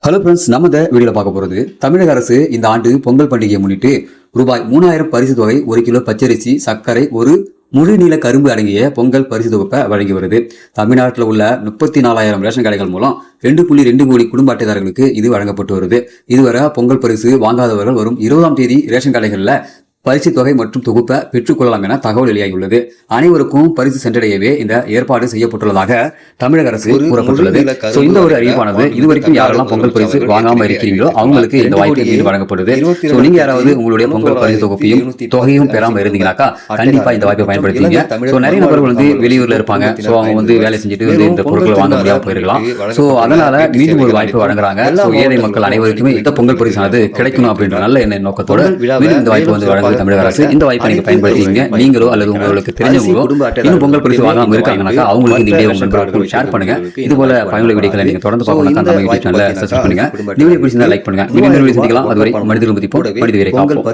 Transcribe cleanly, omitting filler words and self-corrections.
Hello friends, நம்ம இந்த வீடியோவில் பார்க்க போகிறது தமிழக அரசு இந்த ஆண்டு பொங்கல் பண்டிகையை முன்னிட்டு ரூபாய் 3000 பரிசு தொகை, 1 கிலோ பச்சரிசி, சர்க்கரை, ஒரு முழு நீள கரும்பு அடங்கிய பொங்கல் பரிசு தொகுப்பை வழங்கி வருது. தமிழ்நாட்டில் உள்ள 34,000 ரேஷன் கடைகள் மூலம் 2.2 கோடி குடும்ப அட்டைதாரர்களுக்கு இது வழங்கப்பட்டு வருது. இதுவரை பொங்கல் பரிசு வாங்காதவர்கள் வரும் 20ஆம் தேதி ரேஷன் கடைகளில் பரிசு தொகை மற்றும் தொகுப்பை பெற்றுக்கொள்ளலாம் என தகவல் வெளியாகியுள்ளது. அனைவருக்கும் பரிசு சென்றடையவே இந்த ஏற்பாடு செய்யப்பட்டுள்ளதாக தமிழக அரசு கூறப்பட்டுள்ளது. இந்த ஒரு அறிவிப்பானது இதுவரைக்கும் யாரெல்லாம் பொங்கல் பரிசு வாங்காம இருக்கிறீங்களோ அவங்களுக்கு இந்த வாய்ப்பு வழங்கப்படுது. நீங்க யாராவது உங்களுடைய பொங்கல் பரிசு தொகுப்பையும் தொகையும் பெறாம இருந்தீங்கன்னாக்கா கண்டிப்பா இந்த வாய்ப்பை பயன்படுத்திங்க. நிறைய நபர்கள் வெளியூர்ல இருப்பாங்க. அவங்க வேலை செஞ்சுட்டு இந்த பொருட்களை வாங்க முடியாம போயிருக்கலாம். அதனால மீண்டும் ஒரு வாய்ப்பு வழங்குறாங்க. ஏழை மக்கள் அனைவருக்குமே இந்த பொங்கல் பரிசானது கிடைக்கணும் அப்படின்ற நல்ல எண்ண நோக்கத்தோட மீண்டும் இந்த வாய்ப்பு வழங்குது தமிழக அரசு. இந்த வாய்ப்பை நீங்க பயன்படுத்திங்க. நீங்களோ அல்லது உங்களுக்கு தெரிஞ்சவங்களோ இன்னும் பொங்கல் பரிசு வாங்காம இருக்காங்கன்னாக்கா அவங்களுக்கு இந்த வீடியோ நண்பர்களுக்கு ஷேர் பண்ணுங்க. இது போல பயனுள்ள வீடியோக்களை நீங்க தொடர்ந்து பார்க்கணும்னா நம்ம யூடியூப் சேனலை சப்ஸ்கிரைப் பண்ணுங்க. வீடியோ பிடிச்சிருந்தா லைக் பண்ணுங்க. மீண்டும் சந்திக்கலாம். அதுவரை மனிதர்கள் மதிப்போம், மனித வீரை காப்போம்.